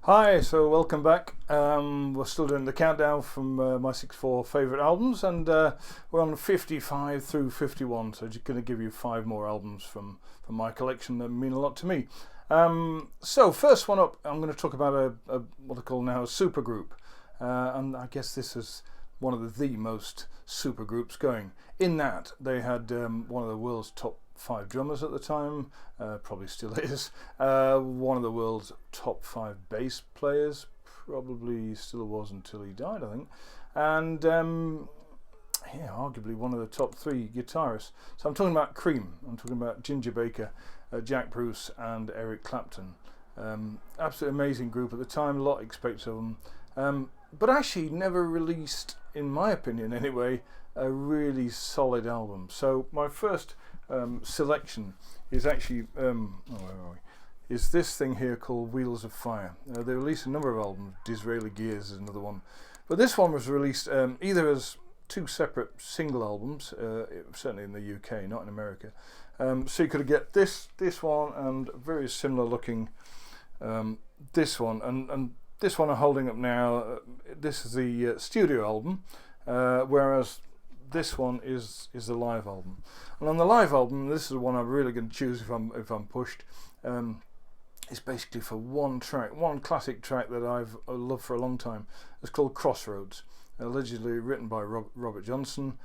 Hi, so welcome back. We're still doing the countdown from my 64 favourite albums, and we're on 55 through 51, so just going to give you 5 more albums from my collection that mean a lot to me. So first one up, I'm going to talk about a what I call now a supergroup, and I guess this is one of the most super groups going, in that they had one of the world's top 5 drummers at the time, probably still is, one of the world's top 5 bass players, probably still was until he died, I think, and yeah, arguably one of the top 3 guitarists. So I'm talking about Cream, I'm talking about Ginger Baker, Jack Bruce and Eric Clapton. Absolutely amazing group at the time, a lot expected of them, but actually never released, in my opinion anyway, a really solid album. So my first selection is actually is this thing here called Wheels of Fire. They released a number of albums. Disraeli Gears is another one, but this one was released either as 2 separate single albums, certainly in the UK, not in America. So you could get this one and very similar looking this one, and this one I'm holding up now. This is the studio album, whereas this one is the live album. And on the live album, this is the one I'm really going to choose if I'm pushed. It's basically for one track, one classic track that I've loved for a long time. It's called Crossroads, allegedly written by Robert Johnson.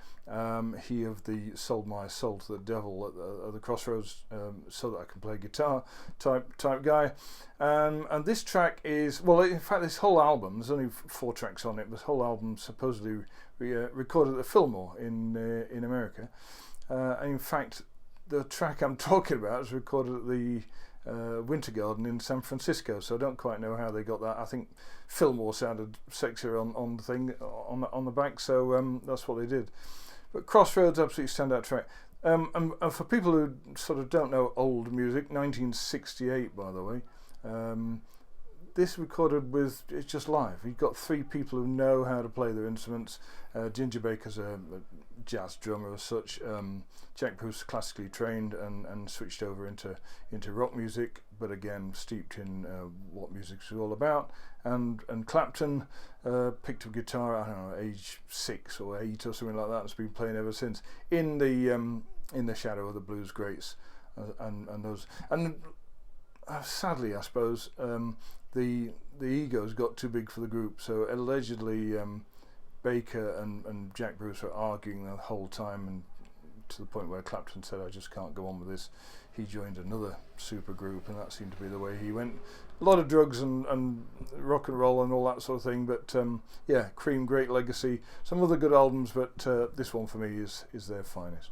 He of the Sold My Soul to the Devil at the Crossroads, so that I can play guitar type guy. And this track is, well, in fact, this whole album, there's only 4 tracks on it. This whole album supposedly recorded at the Fillmore in America. And in fact, the track I'm talking about is recorded at the Winter Garden in San Francisco, so I don't quite know how they got that. I think Fillmore sounded sexier on the thing on the back, so that's what they did. But Crossroads, absolutely standout track. And for people who sort of don't know old music, 1968 by the way, this recorded with, it's just live. You've got 3 people who know how to play their instruments. Ginger Baker's a jazz drummer as such. Jack Bruce classically trained and switched over into rock music, but again steeped in what music's all about. And Clapton picked up guitar, I don't know, age 6 or 8 or something like that, and has been playing ever since in the shadow of the blues greats and those. And sadly, I suppose, the egos got too big for the group. So allegedly, Baker and Jack Bruce were arguing the whole time, and to the point where Clapton said, "I just can't go on with this." He joined another super group, and that seemed to be the way he went. A lot of drugs and rock and roll and all that sort of thing. But yeah, Cream, great legacy. Some other good albums, but this one for me is their finest.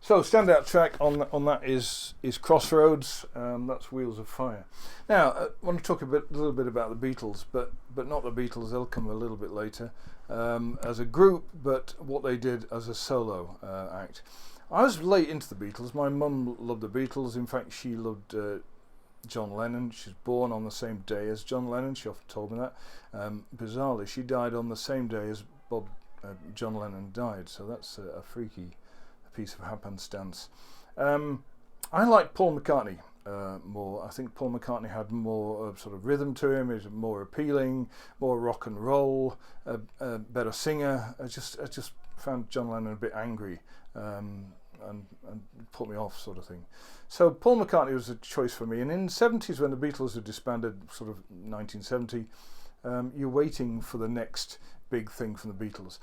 So standout track on that is Crossroads. That's Wheels of Fire. Now I want to talk a little bit about the Beatles, but not the Beatles. They'll come a little bit later as a group, but what they did as a solo act. I was late into the Beatles. My mum loved the Beatles. In fact, she loved John Lennon. She was born on the same day as John Lennon. She often told me that. Bizarrely, she died on the same day as John Lennon died. So that's a freaky piece of happenstance. I like Paul McCartney more. I think Paul McCartney had more sort of rhythm to him. He was more appealing, more rock and roll, a better singer. I just found John Lennon a bit angry and put me off, sort of thing. So Paul McCartney was a choice for me. And in the 70s, when the Beatles had disbanded, sort of 1970, you're waiting for the next big thing from the Beatles.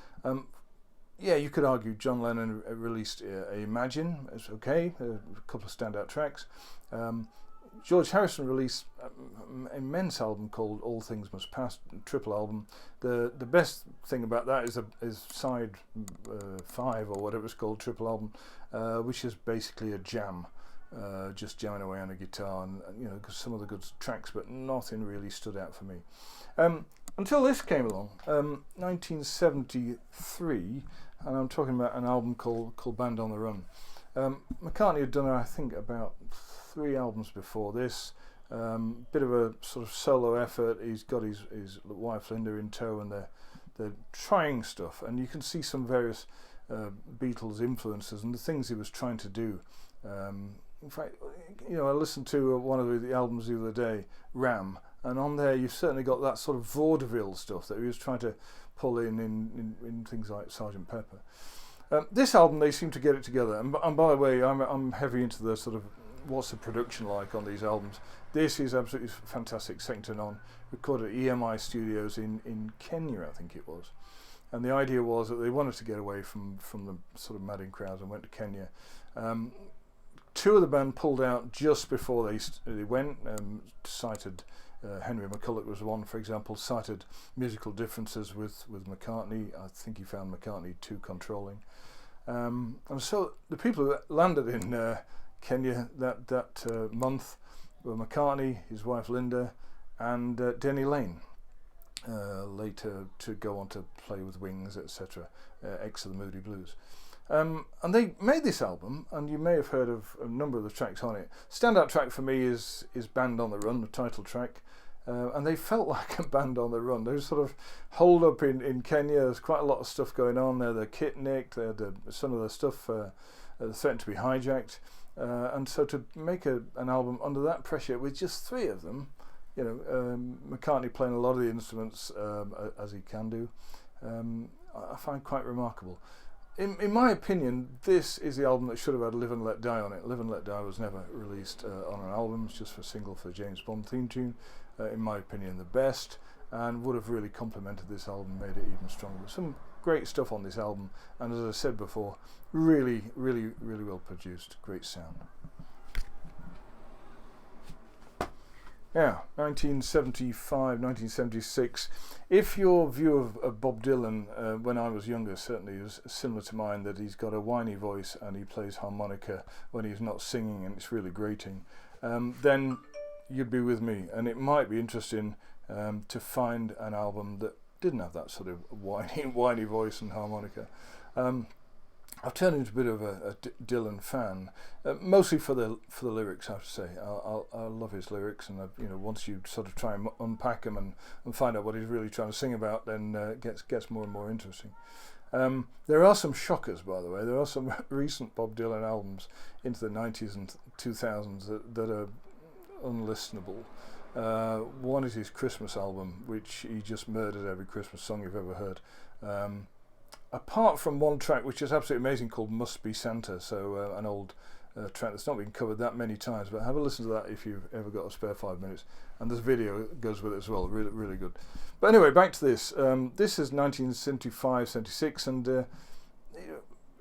Yeah, you could argue John Lennon released Imagine. It's okay, a couple of standout tracks. George Harrison released an immense album called All Things Must Pass, triple album. The best thing about that is side 5 or whatever it's called, triple album, which is basically a jam, just jamming away on a guitar, and because some of the good tracks, but nothing really stood out for me. Until this came along, 1973, and I'm talking about an album called Band on the Run. McCartney had done, I think, about 3 albums before this. Bit of a sort of solo effort. He's got his wife Linda in tow, and they're trying stuff. And you can see some various Beatles influences and the things he was trying to do. In fact, I listened to one of the albums the other day, Ram, and on there you've certainly got that sort of vaudeville stuff that he was trying to pull in things like Sgt. Pepper. This album, they seem to get it together, and by the way, I'm heavy into the sort of what's the production like on these albums. This is absolutely fantastic, second to none. Recorded at EMI Studios in Kenya, I think it was. And the idea was that they wanted to get away from the sort of madding crowds and went to Kenya. Two of the band pulled out just before they went, cited Henry McCulloch was one, for example, cited musical differences with McCartney. I think he found McCartney too controlling. And so the people who landed in Kenya that month were McCartney, his wife Linda, and Denny Lane, later to go on to play with Wings, etc., ex of the Moody Blues. And they made this album, and you may have heard of a number of the tracks on it. Standout track for me is Band on the Run, the title track. And they felt like a band on the run. They were sort of holed up in Kenya. There's quite a lot of stuff going on there. The kit nicked. They had some of the stuff threatened to be hijacked. And so to make an album under that pressure with just three of them, McCartney playing a lot of the instruments as he can do, I find quite remarkable. In my opinion, this is the album that should have had Live and Let Die on it. Live and Let Die was never released on an album. It's just for a single for the James Bond theme tune. In my opinion, the best, and would have really complemented this album, made it even stronger. Some great stuff on this album, and as I said before, really, really, really well produced. Great sound. Yeah, 1975, 1976. If your view of Bob Dylan when I was younger certainly is similar to mine, that he's got a whiny voice and he plays harmonica when he's not singing and it's really grating, then you'd be with me. And it might be interesting to find an album that didn't have that sort of whiny voice and harmonica. I've turned into a bit of a Dylan fan, mostly for the lyrics, I have to say. I love his lyrics, and once you sort of try and unpack them and find out what he's really trying to sing about, then it gets more and more interesting. There are some shockers, by the way. There are some recent Bob Dylan albums into the 90s and 2000s that are unlistenable. One is his Christmas album, which he just murdered every Christmas song you've ever heard. Apart from one track which is absolutely amazing called Must Be Santa, so an old track that's not been covered that many times, but have a listen to that if you've ever got a spare 5 minutes. And this video goes with it as well, really, really good. But anyway, back to this. This is 1975-76, and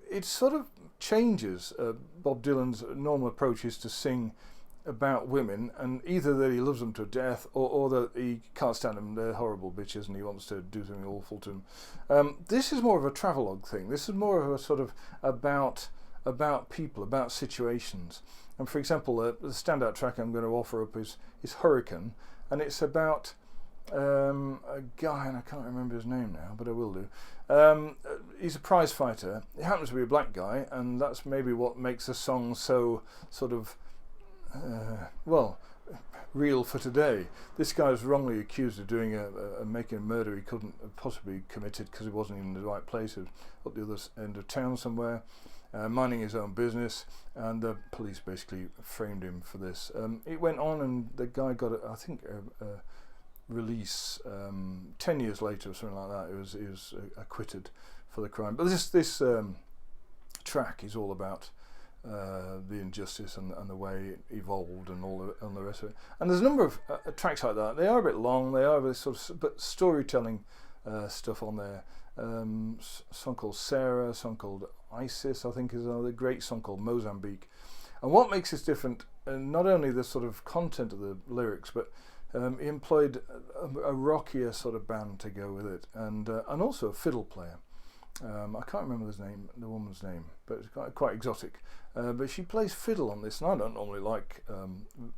it sort of changes Bob Dylan's normal approach is to sing about women, and either that he loves them to death or that he can't stand them, they're horrible bitches, and he wants to do something awful to them. This is more of a travelogue thing. This is more of a sort of about people, about situations. And for example, the standout track I'm going to offer up is Hurricane, and it's about a guy, and I can't remember his name now, but I will do. He's a prize fighter. He happens to be a black guy, and that's maybe what makes the song so sort of real for today. This guy was wrongly accused of doing making a murder he couldn't have possibly committed because he wasn't even in the right place. He was up the other end of town somewhere, minding his own business, and the police basically framed him for this. It went on, and the guy got, I think, a release 10 years later or something like that. He was acquitted for the crime. But this track is all about the injustice and the way it evolved and all the rest of it. And there's a number of tracks like that. They are a bit long. They are a bit sort of but storytelling stuff on there. Song called Sarah, song called Isis, I think is another great song called Mozambique. And what makes this different, not only the sort of content of the lyrics, but he employed a rockier sort of band to go with it, and also a fiddle player. I can't remember the woman's name, but it's quite exotic. But she plays fiddle on this, and I don't normally like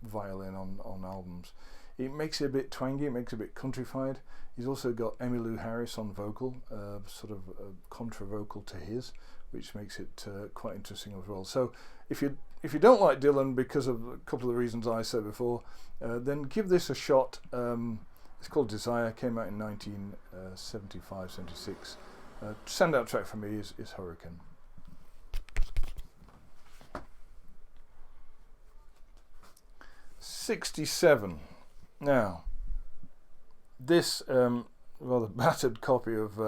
violin on albums. It makes it a bit twangy, it makes it a bit countrified. He's also got Emmylou Harris on vocal, sort of contra vocal to his, which makes it quite interesting as well. So if you don't like Dylan because of a couple of the reasons I said before, then give this a shot. It's called Desire, came out in 1975-76. Standout track for me is Hurricane. '67. Now, This rather battered copy of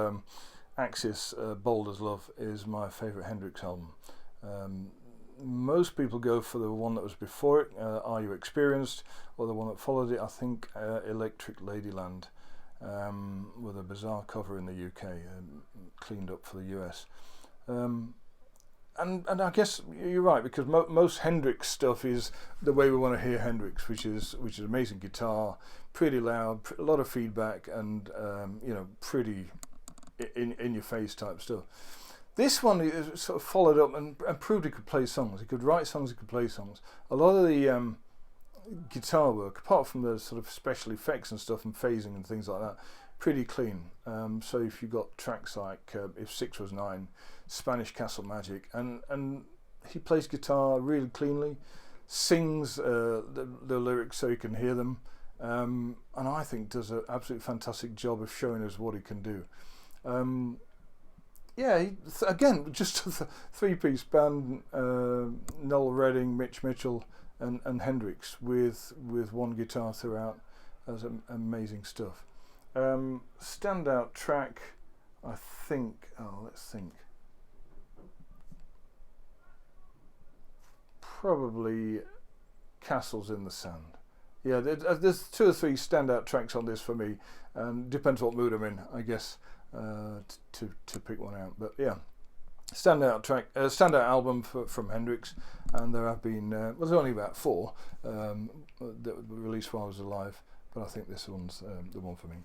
Axis, Bold as Love, is my favourite Hendrix album. Most people go for the one that was before it, Are You Experienced, or the one that followed it, I think Electric Ladyland, with a bizarre cover in the UK, cleaned up for the US. And I guess you're right, because most Hendrix stuff is the way we want to hear Hendrix, which is amazing guitar, pretty loud, a lot of feedback, and pretty in your face type stuff. This one is sort of followed up and proved he could play songs. He could write songs, he could play songs. A lot of the guitar work, apart from the sort of special effects and stuff and phasing and things like that, pretty clean. So if you got tracks like If 6 Was 9, Spanish Castle Magic, and he plays guitar really cleanly, sings the lyrics so you can hear them, and I think does an absolutely fantastic job of showing us what he can do. Again, just a three-piece band, Noel Redding, Mitch Mitchell, and Hendrix with one guitar throughout. That's amazing stuff. Standout track, I think. Let's think. Probably Castles in the Sand. Yeah, there's 2 or 3 standout tracks on this for me, and depends what mood I'm in, I guess, to pick one out. But yeah, standout album from Hendrix, and there have been there's only about 4 that were released while I was alive, but I think this one's the one for me.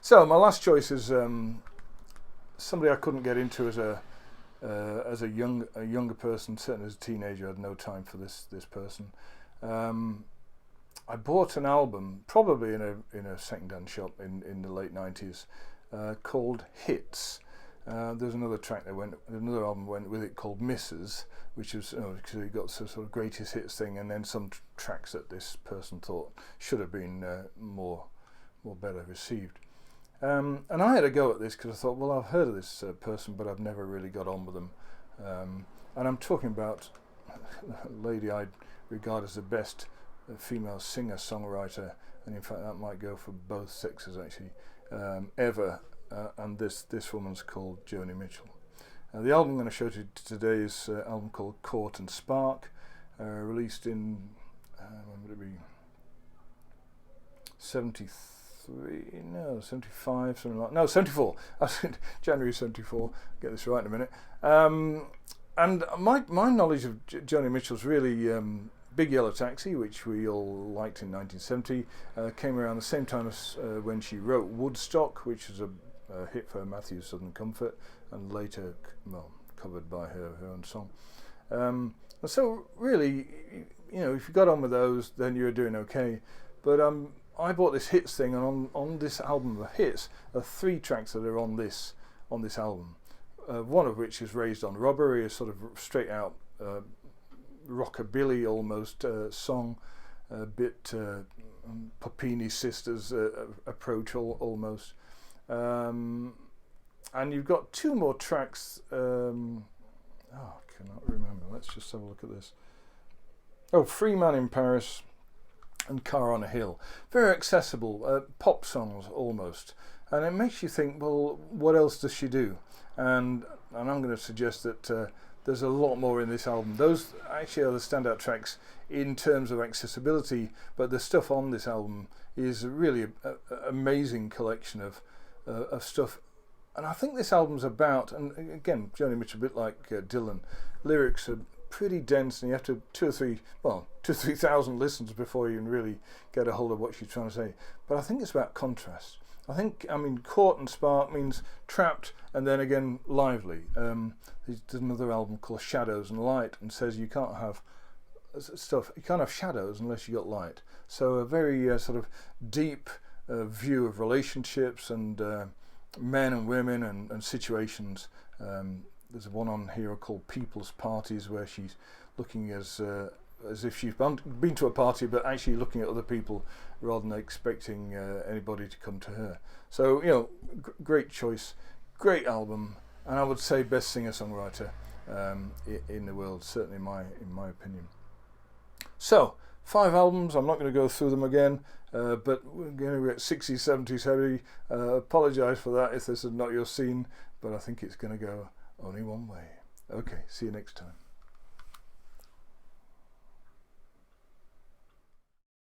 So my last choice is somebody I couldn't get into as a younger person. Certainly as a teenager, I had no time for this person. I bought an album, probably in a second-hand shop in the late 90s, called Hits. There's another album went with it called Misses, which was because it got sort of greatest hits thing, and then some tracks that this person thought should have been more better received. And I had a go at this because I thought, well, I've heard of this person, but I've never really got on with them. And I'm talking about a lady I regard as the best female singer-songwriter, and in fact that might go for both sexes actually, ever. And this woman's called Joni Mitchell. The album I'm going to show you today is an album called Court and Spark, released in when would it be? 75, something like. No, 74. I said January 74. Get this right in a minute. And my knowledge of Joni Mitchell's really Big Yellow Taxi, which we all liked in 1970, came around the same time as when she wrote Woodstock, which was a hit for Matthew Southern Comfort, and later, covered by her own song. And so really, if you got on with those, then you were doing okay. But I bought this Hits thing, and on this album of Hits are 3 tracks that are on this album. One of which is Raised on Robbery, a sort of straight out rockabilly almost song, a bit Popini Sisters approach almost. And you've got 2 more tracks. I cannot remember. Let's just have a look at this. Free Man in Paris and Car on a Hill. Very accessible, pop songs almost. And it makes you think, well, what else does she do? And I'm going to suggest that there's a lot more in this album. Those actually are the standout tracks in terms of accessibility, but the stuff on this album is really an amazing collection of stuff. And I think this album's about, and again, Joni Mitchell, a bit like Dylan, lyrics are pretty dense, and you have to 2,000 or 3,000 listens before you can really get a hold of what she's trying to say. But I think it's about contrast. Court and Spark means trapped and then again lively. There's another album called Shadows and Light, and says you can't have shadows unless you got light. So a very sort of deep view of relationships and men and women and situations. There's one on here called People's Parties, where she's looking as if she's been to a party, but actually looking at other people rather than expecting anybody to come to her. So, great choice, great album, and I would say best singer-songwriter in the world, certainly in my opinion. So, 5 albums. I'm not going to go through them again, but we're going to get 60s, 70s heavy. Apologise for that if this is not your scene, but I think it's going to go only one way. Okay, see you next time.